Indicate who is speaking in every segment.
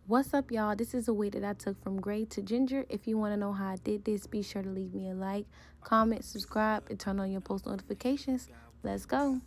Speaker 1: What's up, y'all? This is a wig that I took from gray to ginger. If you want to know how I did this, be sure to leave me a like, comment, subscribe, and turn on your post notifications. Let's go.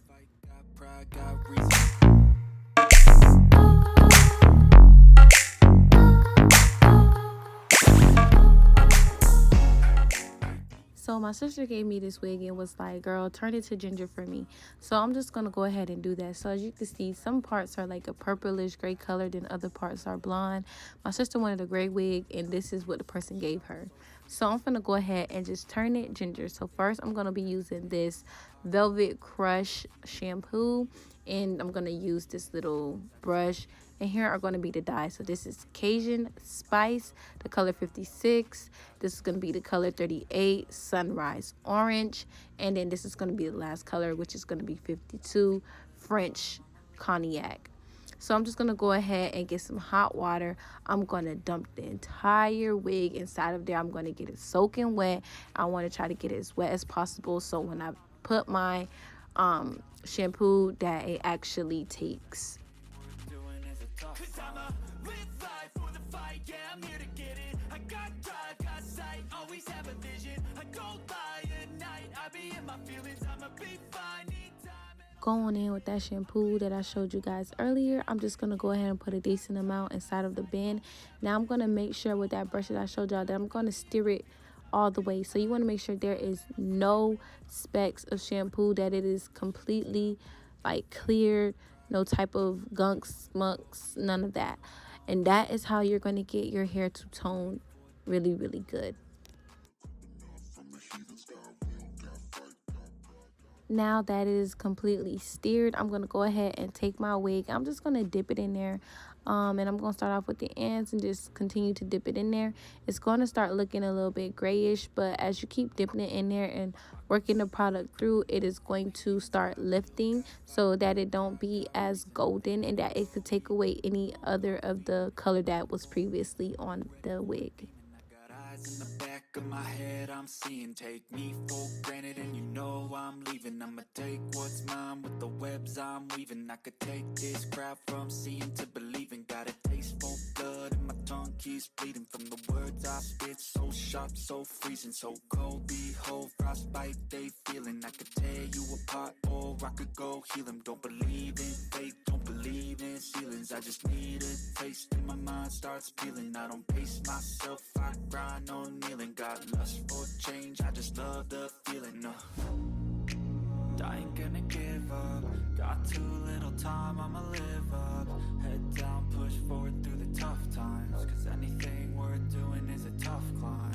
Speaker 1: So my sister gave me this wig and was like, girl, turn it to ginger for me. So I'm just going to go ahead and do that. So as you can see, some parts are like a purplish gray color, then other parts are blonde. My sister wanted a gray wig, and this is what the person gave her. So I'm going to go ahead and just turn it ginger. So first I'm going to be using this Velvet Crush shampoo, and I'm going to use this little brush. And here are going to be the dyes. So this is Cajun Spice, the color 56. This is going to be the color 38, Sunrise Orange. And then this is going to be the last color, which is going to be 52, French Cognac. So I'm just going to go ahead and get some hot water. I'm going to dump the entire wig inside of there. I'm going to get it soaking wet. I want to try to get it as wet as possible, so when I put my shampoo, that it actually takes. Going in with that shampoo that I showed you guys earlier, I'm just going to go ahead and put a decent amount inside of the bin. Now I'm going to make sure with that brush that I showed y'all that I'm going to stir it all the way. So you want to make sure there is no specks of shampoo, that it is completely like clear, no type of gunks, smucks, none of that. And that is how you're going to get your hair to tone really, really good. Now that it is completely stirred, I'm going to go ahead and take my wig. I'm just going to dip it in there. And I'm going to start off with the ends and just continue to dip it in there. It's going to start looking a little bit grayish, but as you keep dipping it in there and working the product through, it is going to start lifting so that it don't be as golden, and that it could take away any other of the color that was previously on the wig.
Speaker 2: In the back of my head I'm seeing, take me for granted and you know I'm leaving. I'ma take what's mine with the webs I'm weaving. I could take this crowd from seeing to believing. Got a taste for blood and my tongue keeps bleeding from the words I spit. So sharp, so freezing, so cold, behold frostbite they feeling. I could tear you apart or I could go heal them. Don't believe in fate, don't believe in ceilings. I just need a taste and my mind starts peeling. I don't pace myself, I grind on kneeling. Got lust for change, I just love the feeling. I ain't gonna give up. Got too little time, I'ma live up. Head down, push forward through the tough times. Cause anything worth doing is a tough climb.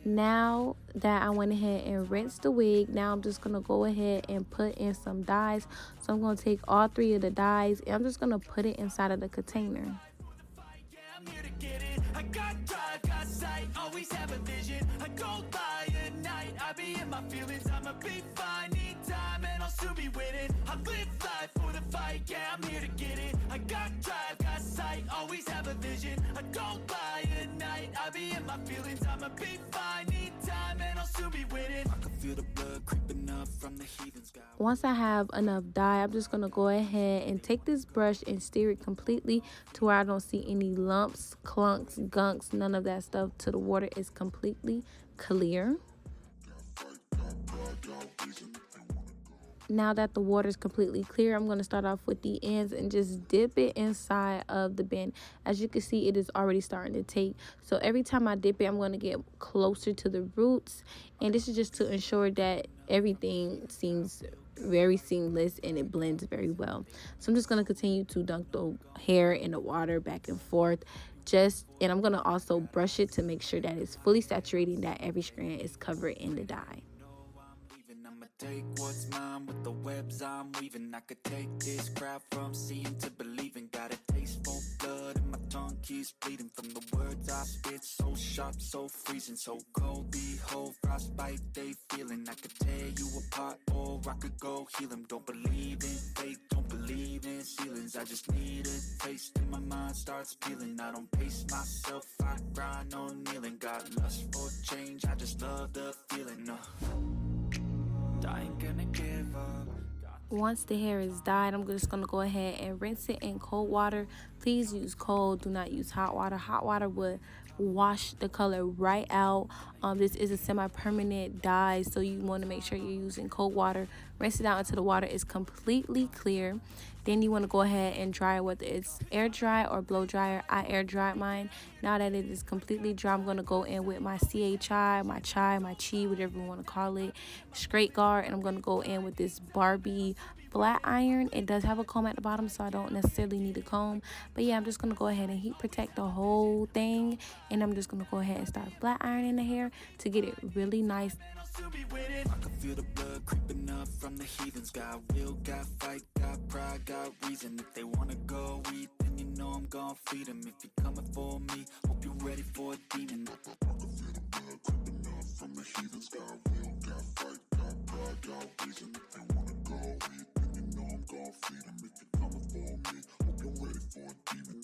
Speaker 1: Now that I went ahead and rinsed the wig, now I'm just going to go ahead and put in some dyes. So I'm going to take all 3 of the dyes and I'm just going to put it inside of the container. Once I have enough dye, I'm just going to go ahead and take this brush and stir it completely to where I don't see any lumps, clunks, gunks, none of that stuff, till the water is completely clear. Now that the water is completely clear, I'm going to start off with the ends and just dip it inside of the bin. As you can see, it is already starting to take. So every time I dip it, I'm going to get closer to the roots. And this is just to ensure that everything seems very seamless and it blends very well. So I'm just going to continue to dunk the hair in the water back and forth. And I'm going to also brush it to make sure that it's fully saturated, that every strand is covered in the dye.
Speaker 2: Take what's mine with the webs I'm weaving. I could take this crowd from seeing to believing. Got a taste for blood and my tongue keeps bleeding from the words I spit. So sharp, so freezing, so cold, behold frostbite they feeling. I could tear you apart or I could go heal them. Don't believe in fate, don't believe in ceilings. I just need a taste and my mind starts peeling. I don't pace myself, I grind on kneeling. Got lust for change, I just love the feeling. I ain't gonna give up.
Speaker 1: Once the hair is dyed, I'm just going to go ahead and rinse it in cold water. Please use cold, do not use hot water. Hot water would wash the color right out. This is a semi-permanent dye, so you want to make sure you're using cold water. Rinse it out until the water is completely clear. Then you want to go ahead and dry it, whether it's air dry or blow dryer. I air dried mine. Now that it is completely dry, I'm going to go in with my chai, my chi, whatever you want to call it, straight guard, and I'm going to go in with this Barbie flat iron. It does have a comb at the bottom, so I don't necessarily need a comb. But yeah, I'm just going to go ahead and heat protect the whole thing, and I'm just going to go ahead and start flat ironing the hair to get it really nice.
Speaker 2: I can feel the blood creeping up from the heathens. Got will, got fight, got pride, got reason. If they wanna go eat, then you know I'm gon' feed them. If you're coming for me, hope you're ready for a demon. I can feel the blood creeping up from the heathens. Got will, got fight, got pride, got reason. If they wanna go eat, then you know I'm gon' feed them. If you're coming for me, hope you're ready for a demon.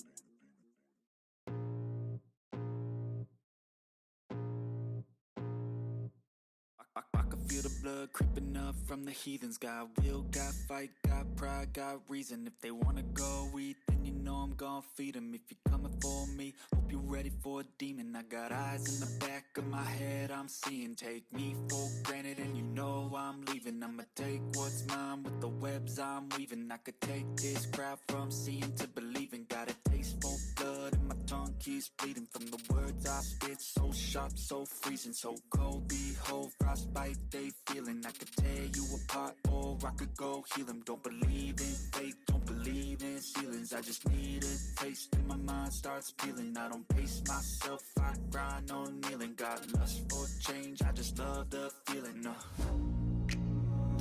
Speaker 2: I can feel the blood creeping up from the heathens. Got will, got fight, got pride, got reason. If they wanna go eat, then you know I'm gon' feed them. If you're coming for me, hope you're ready for a demon. I got eyes in the back of my head, I'm seeing. Take me for granted and you know I'm leaving. I'ma take what's mine with the webs I'm weaving. I could take this crowd from seeing to believing. Got a taste for blood and my tongue keeps bleeding from the words I spit. So sharp, so freezing, so cold. Behold, frostbite they feeling. I could tear you apart or I could go heal them. Don't believe in fate, don't believe in ceilings. I just need a taste and my mind starts peeling. I don't pace myself, I grind on kneeling. Got lust for change, I just love the feeling.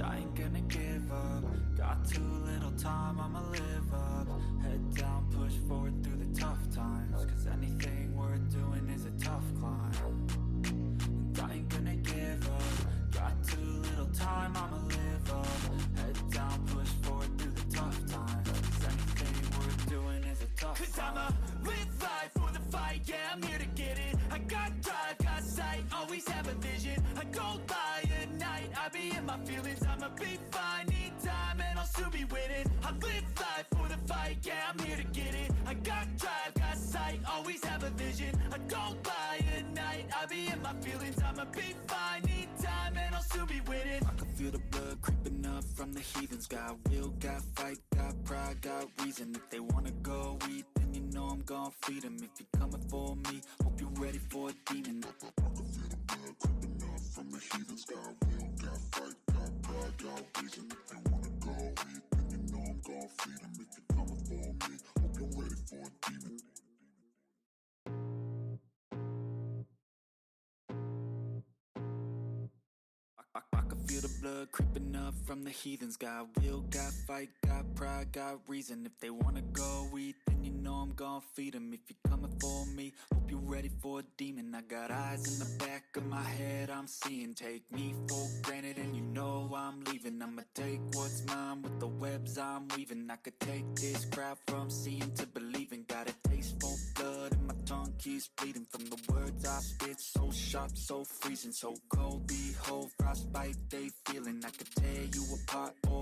Speaker 2: I ain't gonna give up. Got too little time, I'ma live up. Head down, push forward through the tough times. Cause anything worth doing is a tough climb. And I ain't gonna give up. Got too little time, I'ma live up. Head down, push forward through the tough times. Cause anything worth doing is a tough climb. Cause I'ma live life for the fight, yeah, I'm here to get it. I got drive, got sight, always have a vision. I go by at night, I be in my feelings. I'ma be fine, need time, and I'll soon be winning. I live life for the fight, yeah, I'm here to get it. I got drive, got sight, always have a vision. I go by at night, I be in my feelings. I'ma be fine, need time, and I'll soon be winning. I can feel the blood creeping up from the heathens. Got will, got fight, got pride, got reason. If they wanna go eat, then you know I'm gon' feed them. If you're coming for me, hope you're ready for a demon. I can feel the blood creeping up from the heathens. Got will, got fight, got pride, got reason. If they wanna go eat, then you know I'm gon' feed them. If you're coming for me, hope you're ready for a demon. I can feel the blood creeping up from the heathens. Got will, got fight, got pride, got reason. If they wanna go eat, then you know I'm gon' feed them. If you're coming for me, hope you're ready for a demon. I got eyes in the back of my head, I'm seeing. Take me for granted and you know I'm leaving. I'ma take what's mine with the webs I'm weaving. I could take this crowd from seeing to believing. Got a taste for blood and my tongue keeps bleeding from the words I spit. So sharp, so freezing, so cold. Behold, frostbite they feeling. I could tear you apart or